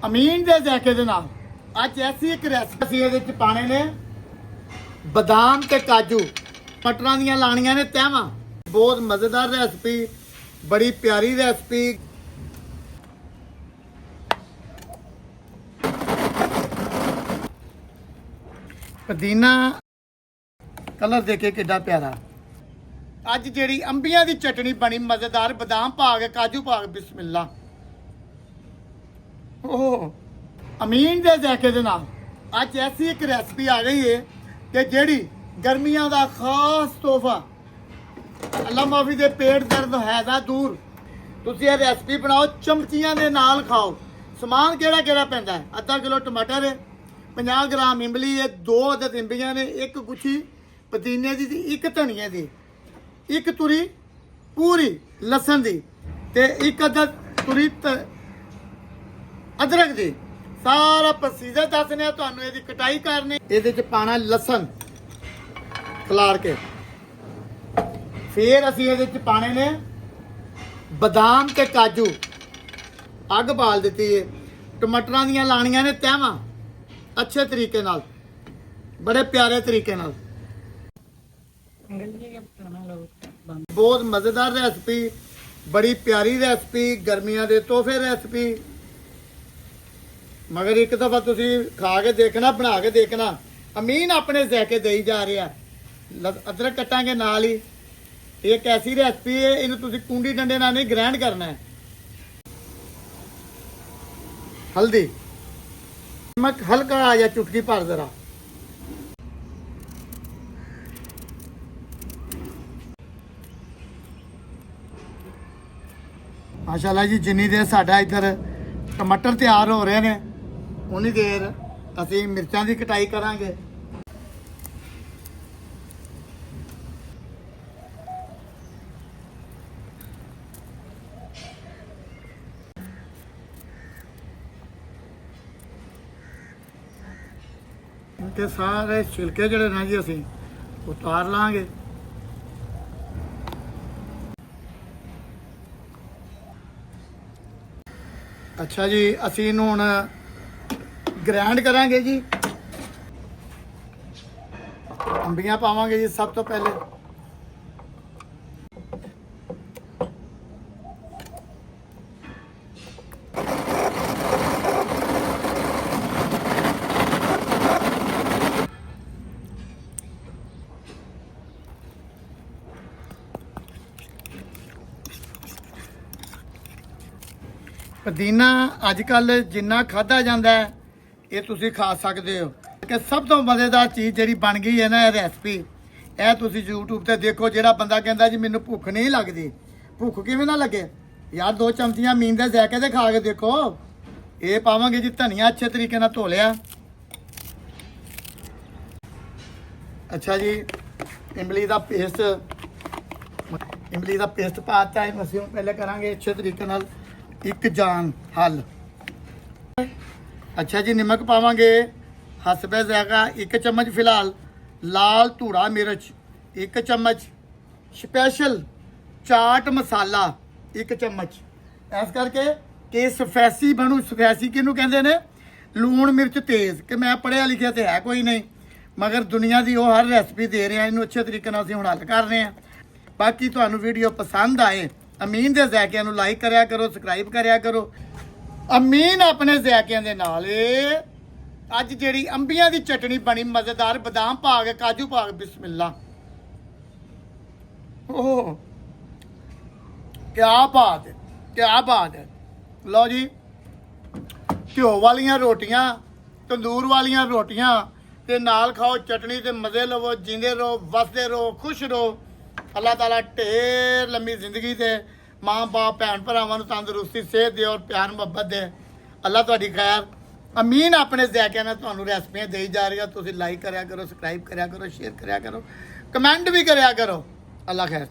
ਅਮੀਨ ਦੇ ਜ਼ਾਇਕੇ ਦੇ ਨਾਲ ਅੱਜ ਐਸੀ ਇੱਕ ਰੈਸਪੀ ਅਸੀਂ ਇਹਦੇ ਵਿੱਚ ਪਾਣੇ ਨੇ ਬਦਾਮ ਤੇ ਕਾਜੂ ਮਟਰਾਂ ਦੀਆਂ ਲਾਣੀਆਂ ਨੇ ਤਹਿਵਾਂ। ਬਹੁਤ ਮਜ਼ੇਦਾਰ ਰੈਸਪੀ, ਬੜੀ ਪਿਆਰੀ ਰੈਸਪੀ। ਪੁਦੀਨਾ ਕਲਰ ਦੇਖੇ ਕਿੱਡਾ ਪਿਆਰਾ। ਅੱਜ ਜਿਹੜੀ ਅੰਬੀਆਂ ਦੀ ਚਟਣੀ ਬਣੀ ਮਜ਼ੇਦਾਰ, ਬਦਾਮ ਪਾ ਕੇ ਕਾਜੂ ਪਾ ਕੇ, ਬਿਸਮਿਲ੍ਲਾ। ਉਹ ਅਮੀਨ ਦੇ ਜ਼ਾਇਕੇ ਦੇ ਨਾਲ ਅੱਜ ਐਸੀ ਇੱਕ ਰੈਸਪੀ ਆ ਗਈ ਹੈ ਕਿ ਜਿਹੜੀ ਗਰਮੀਆਂ ਦਾ ਖਾਸ ਤੋਹਫਾ, ਅੱਲਾ ਮਾਫੀ ਦੇ ਪੇਟ ਦਰਦ ਹੈ ਦਾ ਦੂਰ। ਤੁਸੀਂ ਇਹ ਰੈਸਪੀ ਬਣਾਓ, ਚਮਚੀਆਂ ਦੇ ਨਾਲ ਖਾਓ। ਸਮਾਨ ਕਿਹੜਾ ਕਿਹੜਾ ਪੈਂਦਾ ਹੈ? ਅੱਧਾ ਕਿਲੋ ਟਮਾਟਰ ਹੈ, 50 ਗ੍ਰਾਮ ਇਮਲੀ ਹੈ, 2 ਅਦਦ ਇੰਬੀਆਂ ਨੇ, 1 ਗੁੱਛੀ ਪੁਦੀਨੇ ਦੀ, 1 ਧਨੀਏ ਦੀ, 1 ਤੁਰੀ ਪੂਰੀ ਲਸਣ ਦੀ ਤੇ 1 ਅਦਦ ਤੁਰੀ ਅਦਰਕ ਦੀ। ਸਾਰਾ ਪ੍ਰੋਸੀਜਰ ਦੱਸਨੇ ਆ ਤੁਹਾਨੂੰ। ਇਹਦੀ ਕਟਾਈ ਕਰਨੀ, ਇਹਦੇ ਚ ਪਾਣਾ ਲਸਣ ਖਲਾਰ ਕੇ, ਫਿਰ ਅਸੀਂ ਇਹਦੇ ਚ ਪਾਣੇ ਨੇ ਬਦਾਮ ਤੇ ਕਾਜੂ। ਅੱਗ ਬਾਲ ਦਿੱਤੀ ਹੈ, ਟਮਾਟਰਾਂ ਦੀਆਂ ਲਾਣੀਆਂ ਨੇ ਤਹਿਵਾਂ ਅੱਛੇ ਤਰੀਕੇ ਨਾਲ, ਬੜੇ ਪਿਆਰੇ ਤਰੀਕੇ ਨਾਲ। ਬਹੁਤ ਮਜ਼ੇਦਾਰ ਰੈਸਪੀ, ਬੜੀ ਪਿਆਰੀ ਰੈਸਪੀ, ਗਰਮੀਆਂ ਦੇ ਤੋਹਫੇ ਰੈਸਪੀ। ਮਗਰ ਇੱਕ ਦਫਾ ਤੁਸੀਂ ਖਾ ਕੇ ਦੇਖਣਾ, ਬਣਾ ਕੇ ਦੇਖਣਾ। ਅਮੀਨ ਆਪਣੇ ਜ਼ਾਇਕੇ ਦੇਈ ਜਾ ਰਿਹਾ। ਅਦਰਕ ਕੱਟਾਂਗੇ ਨਾਲ ਹੀ। ਇਹ ਇੱਕ ਐਸੀ ਰੈਸਪੀ ਹੈ, ਇਹਨੂੰ ਤੁਸੀਂ ਕੁੰਡੀ ਡੰਡੇ ਨਾਲ ਨਹੀਂ, ਗ੍ਰਾਈਂਡ ਕਰਨਾ ਹੈ। ਹਲਦੀ, ਨਮਕ ਹਲਕਾ ਆ ਜਾ, ਚੁਟਕੀ ਭਰ ਜ਼ਰਾ। ਮਾਸ਼ਾਅੱਲਾ ਜੀ, ਜਿੰਨੀ ਦੇਰ ਸਾਡਾ ਇੱਧਰ ਟਮਾਟਰ ਤਿਆਰ ਹੋ ਰਹੇ ਨੇ, ਉਨੀ ਦੇਰ ਅਸੀਂ ਮਿਰਚਾਂ ਦੀ ਕਟਾਈ ਕਰਾਂਗੇ। ਤੇ ਸਾਰੇ ਛਿਲਕੇ ਜਿਹੜੇ ਨੇ ਜੀ ਅਸੀਂ ਉਤਾਰ ਲਾਂਗੇ। ਅੱਛਾ ਜੀ, ਅਸੀਂ ਇਹਨੂੰ ਹੁਣ ਗ੍ਰਾਈਂਡ ਕਰਾਂਗੇ ਜੀ। ਅੰਬੀਆਂ ਪਾਵਾਂਗੇ ਜੀ ਸਭ ਤੋਂ ਪਹਿਲੇ। ਪੁਦੀਨਾ ਅੱਜ ਕੱਲ ਜਿੰਨਾ ਖਾਧਾ ਜਾਂਦਾ ਹੈ, ਇਹ ਤੁਸੀਂ ਖਾ ਸਕਦੇ ਹੋ। ਕਿ ਸਭ ਤੋਂ ਮਜ਼ੇਦਾਰ ਚੀਜ਼ ਜਿਹੜੀ ਬਣ ਗਈ ਹੈ ਨਾ, ਇਹ ਰੈਸਪੀ, ਇਹ ਤੁਸੀਂ YouTube ਤੇ ਦੇਖੋ। ਜਿਹੜਾ ਬੰਦਾ ਕਹਿੰਦਾ ਜੀ ਮੈਨੂੰ ਭੁੱਖ ਨਹੀਂ ਲੱਗਦੀ, ਭੁੱਖ ਕਿਵੇਂ ਨਾ ਲੱਗੇ ਯਾਰ, 2 ਚਮਚੀਆਂ ਅਮੀਨ ਦੇ ਜ਼ਾਇਕੇ ਦੇ ਖਾ ਕੇ ਦੇਖੋ। ਇਹ ਪਾਵਾਂਗੇ ਜੀ ਧਨੀਆ, ਅੱਛੇ ਤਰੀਕੇ ਨਾਲ ਧੋ ਲਿਆ। ਅੱਛਾ ਜੀ, ਇਮਲੀ ਦਾ ਪੇਸਟ ਪਾਤਾ ਹੈ। ਅਸੀਂ ਪਹਿਲੇ ਕਰਾਂਗੇ ਅੱਛੇ ਤਰੀਕੇ ਨਾਲ 1 ਜਾਨ ਹੱਲ। ਅੱਛਾ ਜੀ, ਨਮਕ ਪਾਵਾਂਗੇ ਹਸਬੇ ਜ਼ਾਇਕਾ 1 ਚਮਚ। ਫਿਲਹਾਲ ਲਾਲ ਧੂੜਾ ਮਿਰਚ 1 ਚਮਚ। ਸਪੈਸ਼ਲ ਚਾਟ ਮਸਾਲਾ 1 ਚਮਚ। ਇਸ ਕਰਕੇ ਕਿ ਸਫੈਸੀ ਬਣੂ। ਸਫੈਸੀ ਕਿਹਨੂੰ ਕਹਿੰਦੇ ਨੇ? ਲੂਣ ਮਿਰਚ ਤੇਜ਼। ਕਿ ਮੈਂ ਪੜ੍ਹਿਆ ਲਿਖਿਆ ਤੇ ਹੈ ਕੋਈ ਨਹੀਂ, ਮਗਰ ਦੁਨੀਆ ਦੀ ਉਹ ਹਰ ਰੈਸਪੀ ਦੇ ਰਿਹਾ। ਇਹਨੂੰ ਅੱਛੇ ਤਰੀਕੇ ਨਾਲ ਅਸੀਂ ਹੁਣ ਹੱਲ ਕਰ ਰਹੇ ਹਾਂ। ਬਾਕੀ ਤੁਹਾਨੂੰ ਵੀਡੀਓ ਪਸੰਦ ਆਏ, ਅਮੀਨ ਦੇ ਜ਼ਾਇਕਿਆਂ ਨੂੰ ਲਾਈਕ ਕਰਿਆ ਕਰੋ, ਸਬਸਕ੍ਰਾਈਬ ਕਰਿਆ ਕਰੋ। ਅਮੀਨ ਆਪਣੇ ਜ਼ਾਇਕਿਆਂ ਦੇ ਨਾਲ ਅੱਜ ਜਿਹੜੀ ਅੰਬੀਆਂ ਦੀ ਚਟਣੀ ਬਣੀ ਮਜ਼ੇਦਾਰ, ਬਦਾਮ ਪਾ ਕੇ ਕਾਜੂ ਪਾ ਕੇ, ਬਿਸਮਿਲ੍ਲਾ। ਓਹ ਕਿਆ ਬਾਤ ਹੈ, ਕਿਆ ਬਾਤ ਹੈ। ਲਓ ਜੀ, ਘਿਓ ਵਾਲੀਆਂ ਰੋਟੀਆਂ, ਤੰਦੂਰ ਵਾਲੀਆਂ ਰੋਟੀਆਂ ਤੇ ਨਾਲ ਖਾਓ ਚਟਣੀ ਤੇ ਮਜ਼ੇ ਲਵੋ। ਜਿੰਦੇ ਰਹੋ, ਵਸਦੇ ਰਹੋ, ਖੁਸ਼ ਰਹੋ। ਅੱਲਾਹ ਤਾਲਾ ਢੇਰ ਲੰਮੀ ਜ਼ਿੰਦਗੀ ਦੇ, ਮਾਂ ਬਾਪ ਭੈਣ ਭਰਾਵਾਂ ਨੂੰ ਤੰਦਰੁਸਤੀ, ਸਿਹਤ ਦੇ ਔਰ ਪਿਆਰ ਮੁਹੱਬਤ ਦੇ। ਅੱਲਾਹ ਤੁਹਾਡੀ ਖੈਰ। ਅਮੀਨ ਆਪਣੇ ਜ਼ਾਇਕਿਆਂ ਨਾਲ ਤੁਹਾਨੂੰ ਰੈਸਪੀਆਂ ਦੇਈ ਜਾ ਰਹੀਆਂ। ਤੁਸੀਂ ਲਾਈਕ ਕਰਿਆ ਕਰੋ, ਸਬਸਕ੍ਰਾਈਬ ਕਰਿਆ ਕਰੋ, ਸ਼ੇਅਰ ਕਰਿਆ ਕਰੋ, ਕਮੈਂਟ ਵੀ ਕਰਿਆ ਕਰੋ। ਅੱਲਾਹ ਖੈਰ।